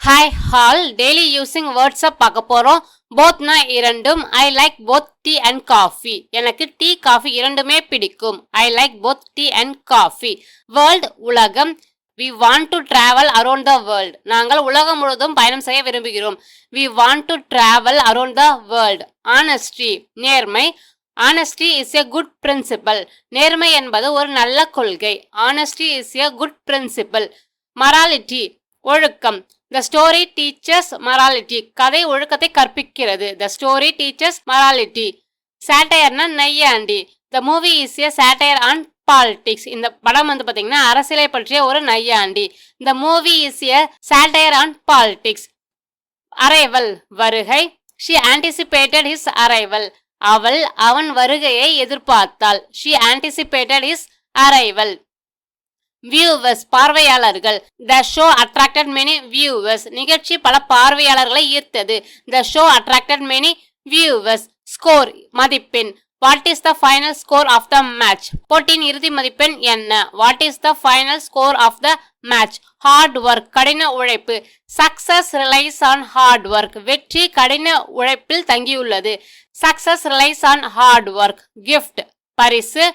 Hi all daily using வேர்ட்ஸை பார்க்க போகிறோம். போத்னா இரண்டும். I like both tea and coffee. எனக்கு டீ காஃபி இரண்டுமே பிடிக்கும். I like both tea and coffee. World உலகம். We want to travel around the world. நாங்கள் உலகம் முழுவதும் பயணம் செய்ய விரும்புகிறோம். We want to travel around the world. Honesty நேர்மை. Honesty is a good principle. நேர்மை என்பது ஒரு நல்ல கொள்கை. Honesty is a good principle. Morality ஒழுக்கம். The story teaches morality. கதை ஒழுக்கத்தை கற்பிக்கிறது. The story teaches morality. Satire நையாண்டி. The movie is a satire on politics. இந்த படம் பாத்தீங்கன்னா அரசியலை பற்றிய ஒரு நையாண்டி. The movie is a satire on politics. Arrival வருகை. She anticipated his arrival. அவள் அவன் வருகையை எதிர்பார்த்தாள். She anticipated his arrival. Viewers பார்வையாளர்கள். The show attracted many viewers. நிகழ்ச்சி பல பார்வையாளர்களை ஈர்த்தது. The show attracted many viewers. Score மதிப்பெண். What is the final score of the match. போட்டியின் இறுதி மதிப்பெண் என்ன. What is the final score of the match. Hard work கடின உழைப்பு. Success relies on hard work. வெற்றி கடின உழைப்பில் தங்கியுள்ளது. Success relies on hard work. Gift பரிசு.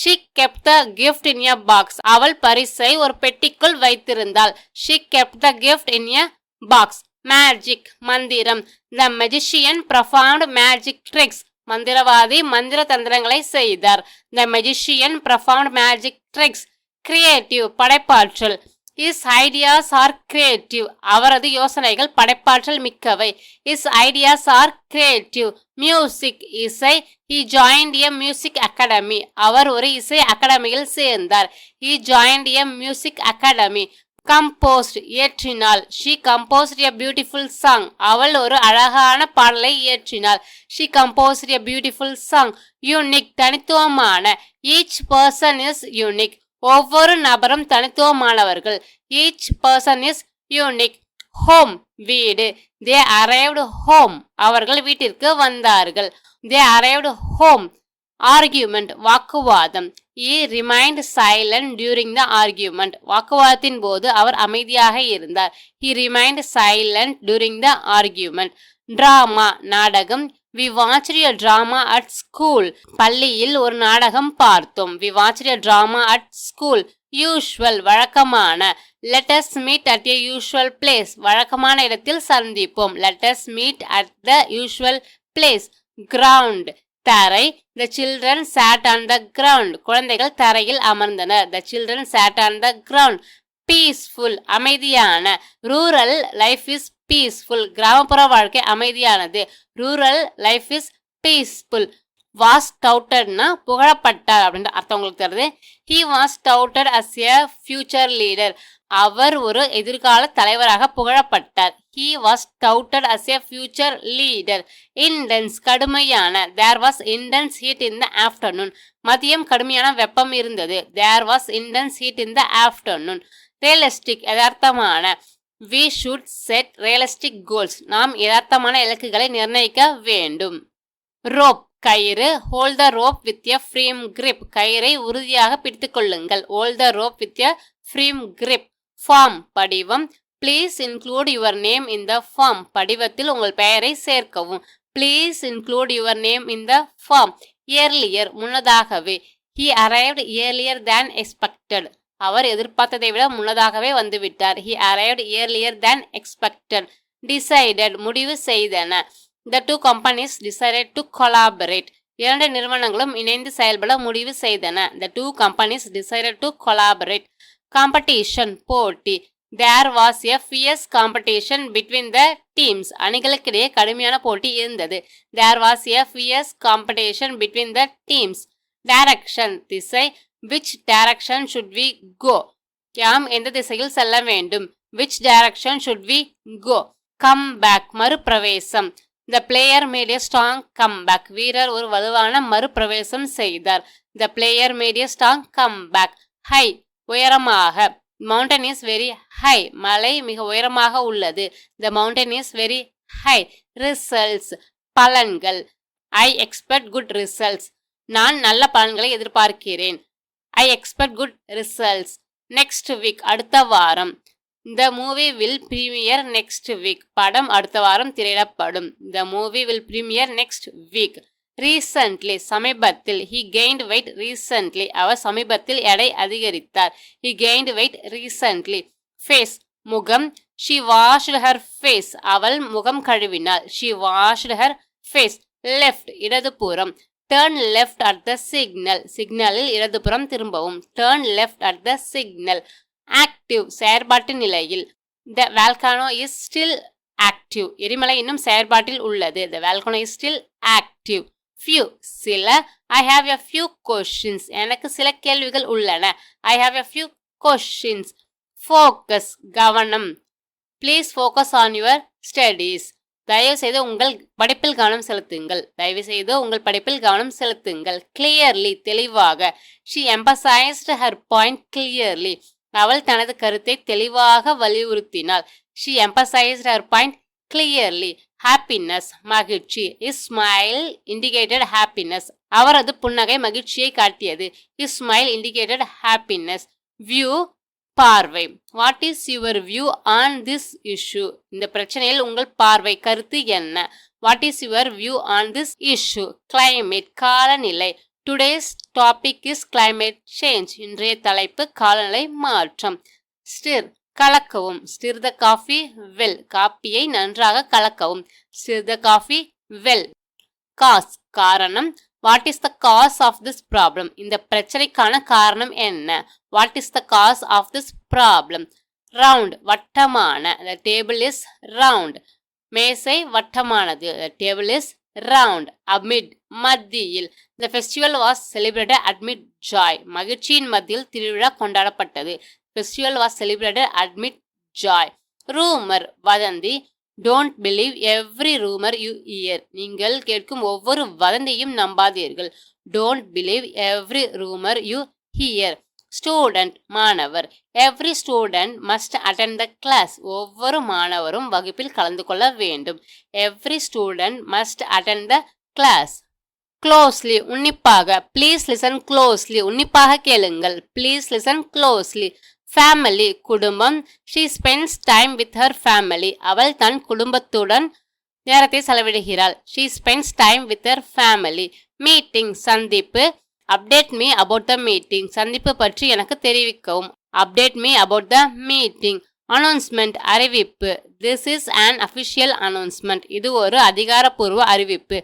She kept the gift in a box. அவள் பரிசை ஒரு பெட்டிக்குள் வைத்திருந்தாள். She kept the gift in a box. Magic மந்திரம். The magician performed magic tricks. மந்திரவாதி மந்திர தந்திரங்களை செய்தார். The magician performed magic tricks. Creative படைப்பாற்றல். His ideas are creative. அவரது யோசனைகள் படைப்பாற்றல் மிக்கவை. His ideas are creative. Music இசை. He joined a music academy. அவர் ஒரு இசை அகாடமியில் சேர்ந்தார். He joined a music academy. Composed இயற்றினாள். She composed a beautiful song. அவள் ஒரு அழகான பாடலை இயற்றினாள். She composed a beautiful song. Unique தனித்துவமான. Each person is unique. ஒவ்வொரு நபரும் தனித்துவமானவர்கள். Each person is unique. Home வீடு. They arrived home. அவர்கள் வீட்டிற்கு வந்தார்கள். They arrived home. Argument வாக்குவாதம். He remained silent during the argument. வாக்குவாதத்தின் போது அவர் அமைதியாக இருந்தார். He remained silent during the argument. Drama நாடகம். We watched a drama at school. பள்ளியில் ஒரு நாடகம் பார்த்தோம். We watched a drama at school. Usual வழக்கமான. Let us meet at a usual place. வழக்கமான இடத்தில் சந்திப்போம். Let us meet at the usual place. Ground தரை. The children sat on the ground. குழந்தைகள் தரையில் அமர்ந்தனர். The children sat on the ground. Peaceful அமைதியான. Rural life is peaceful. கிராமப்புற வாழ்க்கை அமைதியானது. Rural life is peaceful. Was touted புகழப்பட்டார் அப்படின்ற அர்த்தம் உங்களுக்கு தருது. He was touted as a future leader. அவர் ஒரு எதிர்கால தலைவராக புகழப்பட்டார். He was touted as a future leader. Intense கடுமையான. There was intense heat in the afternoon. மதியம் கடுமையான வெப்பம் இருந்தது. There was intense heat in the afternoon. Realistic யதார்த்தமான. We should set realistic goals. நாம் யதார்த்தமான இலக்குகளை நிர்ணயிக்க வேண்டும். Rope கயிறு. Hold the rope with a firm grip. கயிறை உறுதியாக பிடித்துக் கொள்ளுங்கள். Hold the rope with a firm grip. Form படிவம். Please include your name in the form. படிவத்தில் உங்கள் பெயரை சேர்க்கவும். Please include your name in the form. Earlier முன்னதாகவே. He arrived earlier than expected. அவர் எதிர்பார்த்ததை விட முன்னதாகவே வந்துவிட்டார். He arrived earlier than expected. Decided முடிவு செய்தன. The two companies decided to collaborate. இரண்டு நிறுவனங்களும் இணைந்து செயல்பட முடிவு செய்தன. The two companies decided to collaborate. Competition போட்டி. There was a fierce competition between the teams. அணிகளுக்கிடையே கடுமையான போட்டி இருந்தது. There was a fierce competition between the teams. Direction திசை. Which direction should we go? யாம் எந்த திசையில் செல்ல வேண்டும். Which direction should we go? Come back மறுபிரவேசம். The player made a strong comeback. வீரர் ஒரு வலுவான மறுபிரவேசம் செய்தார். The player made a strong comeback. High உயரமாக. Mountain is very high. மலை மிக உயரமாக உள்ளது. The mountain is very high. Results பலன்கள். I expect good results. நான் நல்ல பலன்களை எதிர்பார்க்கிறேன். I expect good results. Next week அடுத்த வாரம். The movie will premiere next week. படம் அடுத்த வாரம் திரையிடப்படும். The movie will premiere next week. Recently, சமீபத்தில். He gained weight recently. அவர் சமீபத்தில் எடை அதிகரித்தார். He gained weight recently. Face, முகம். She washed her face. அவள் முகம் கழுவினாள். She washed her face. Left, இடதுபுறம். Turn left at the signal. சிக்னலில் இடதுபுறம் திரும்பவும். Turn left at the signal. Active, செயற்பாட்டு நிலையில். The volcano is still active. எரிமலை இன்னும் செயற்பாட்டில் உள்ளது. The volcano is still active. Few, சில. I have a few questions. எனக்கு சில கேள்விகள் உள்ளன. I have a few questions. Focus, கவனம். Please focus on your studies. தயவு செய்து உங்கள் படிப்பில் கவனம் செலுத்துங்கள். தயவு செய்து உங்கள் படிப்பில் கவனம் செலுத்துங்கள். Clearly, தெளிவாக. She emphasized her point clearly. அவள் தனது கருத்தை தெளிவாக வலியுறுத்தினாள். She emphasized her point clearly. Happiness, மகிழ்ச்சி. His smile indicated happiness. அவரது புன்னகை மகிழ்ச்சியை காட்டியது. His smile indicated happiness. View, பார்வை. What is your view on this issue? இந்த பிரச்சனையில் உங்கள் பார்வை கருத்து என்ன? What is your view on this issue? Climate, காலநிலை. Today's topic is climate change. இன்றைய தலைப்பு காலநிலை மாற்றம். Stir, கலக்கவும். Stir the coffee well. காப்பியை நன்றாக கலக்கவும். Stir the coffee well. Cause, காரணம். What is the cause of this problem? இந்த பிரச்சனைக்கான காரணம் என்ன? What is the cause of this problem? Round, வட்டமான. The table is round. மேசை வட்டமானது. The table is round. Amid, மத்தியில். The festival was celebrated amid joy. மகிழ்ச்சியின் மத்தியில் திருவிழா கொண்டாடப்பட்டது. Festival was celebrated amid joy. Rumor, வதந்தி. Don't believe every rumor you hear. நீங்கள் கேட்கும் ஒவ்வொரு வதந்தியும் நம்பாதீர்கள். Don't believe every rumor you hear. Student, மாணவர். Every student must attend the class. ஒவ்வொரு மாணவரும் வகுப்பில் கலந்து கொள்ள வேண்டும். Every student must attend the class. Closely, உன்னிப்பாக. Please listen closely. உன்னிப்பாக கேளுங்கள். Please listen closely. Family, குடும்பம். She spends time with her family. அவள் தன் குடும்பத்துடன் நேரத்தை செலவிடுகிறாள். She spends time with her family. Meeting, சந்திப்பு. Update me about the meeting. சந்திப்பு பற்றி எனக்கு தெரிவிக்கவும். Update me about the meeting. Announcement, அறிவிப்பு. This is an official announcement. இது ஒரு அதிகாரப்பூர்வ அறிவிப்பு.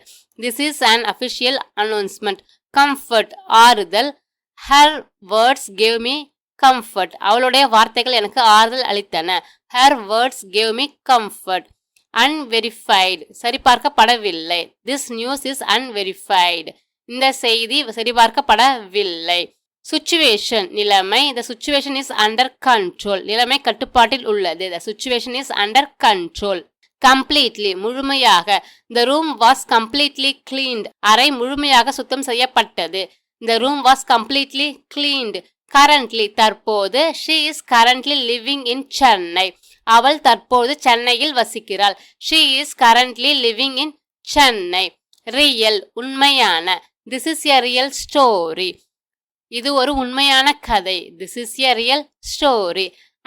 This is an official announcement. Comfort, ஆறுதல். Her words gave me comfort. அவளுடைய வார்த்தைகள் எனக்கு ஆறுதல் அளித்தன. Her words gave me comfort. Unverified, சரிபார்க்கப்படவில்லை. This news is unverified. இந்த செய்தி சரிபார்க்கப்படவில்லை. Situation, நிலைமை. The situation is under control. நிலைமை கட்டுப்பாட்டில் உள்ளது. The situation is under control. Completely, முழுமையாக. The room was completely cleaned. அறை முழுமையாக சுத்தம் செய்யப்பட்டது. The room was completely cleaned. Currently, தற்போது. She is currently living in Chennai. அவள் தற்போது சென்னையில் வசிக்கிறாள். She is currently living in Chennai. Real, உண்மையான. This is a real story. இது ஒரு உண்மையான கதை. This is a real story.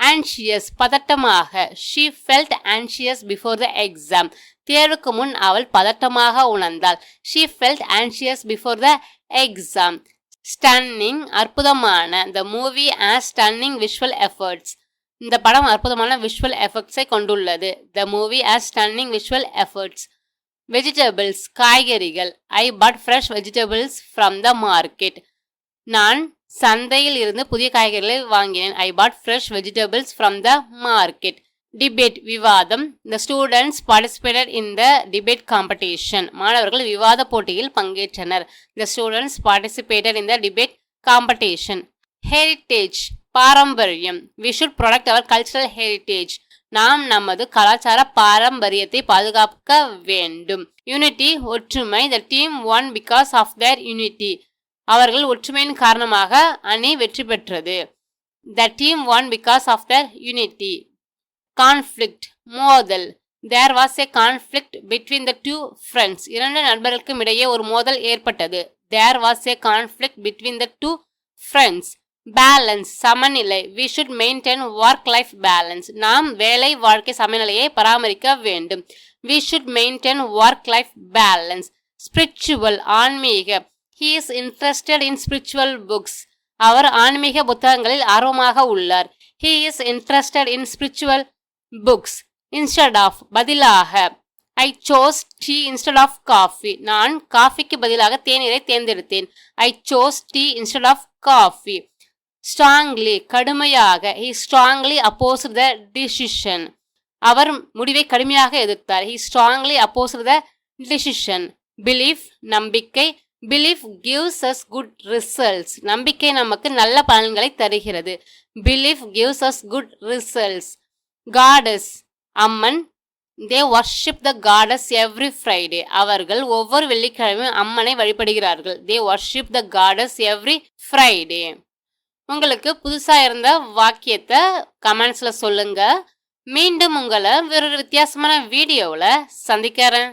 Anxious, பதட்டமாக. She felt anxious before the exam. தேர்வுக்கு முன் அவள் பதட்டமாக உணர்ந்தாள். She felt anxious before the exam. Stunning, அற்புதமான. The movie has stunning visual efforts. இந்த படம் அற்புதமான விஷுவல் எஃபெக்ட்ஸை கொண்டுள்ளது. The movie has stunning visual efforts. Vegetables, காய்கறிகள். I bought fresh vegetables from the market. நான் சந்தையில் இருந்து புதிய காய்கறிகளை வாங்கினேன். I bought fresh vegetables from the market. Debate, விவாதம். The students participated in the debate competition. மாணவர்கள் விவாத போட்டியில் பங்கேற்றனர். The students participated in the debate competition. Heritage, பாரம்பரியம். We should protect our cultural heritage. நாம் நமது கலாச்சார பாரம்பரியத்தை பாதுகாக்க வேண்டும். Unity, ஒற்றுமை. The team won because of their unity. அவர்கள் ஒற்றுமையின் காரணமாக அணி வெற்றி பெற்றது. The team won because of their unity. Conflict, மோதல். There was a conflict between the two friends. இரண்டு நண்பர்களுக்கும் இடையே ஒரு மோதல் ஏற்பட்டது. There was a conflict between the two friends. Balance சமநிலை. we should maintain work life balance. நாம் வேலை வாழ்க்கை சமநிலையை பராமரிக்க வேண்டும். we should maintain work life balance. spiritual ஆன்மீக. he is interested in spiritual books. அவர் ஆன்மீக புத்தகங்களில் ஆர்வமாக உள்ளார். he is interested in spiritual books. instead of பதிலாக. I chose tea instead of coffee. நான் காஃபிக்கு பதிலாக தேநீரை தேர்ந்தெடுத்தேன். I chose tea instead of coffee. strongly கடுமையாக. he strongly opposed the decision. அவர் முடிவை கடுமையாக எதிர்த்தார். he strongly opposed the decision. belief நம்பிக்கை. belief gives us good results. நம்பிக்கை நமக்கு நல்ல பலன்களை தருகிறது. belief gives us good results. goddess Amman. they worship the goddess every Friday. அவர்கள் ஒவ்வொரு வெள்ளிக்கிழமையும் அம்மனை வழிபடுகிறார்கள். they worship the goddess every Friday. உங்களுக்கு புதுசா இருந்த வாக்கியத்தை கமெண்ட்ஸ்ல சொல்லுங்க. மீண்டும் உங்களை வேறொரு வித்தியாசமான வீடியோவில் சந்திக்கிறேன்.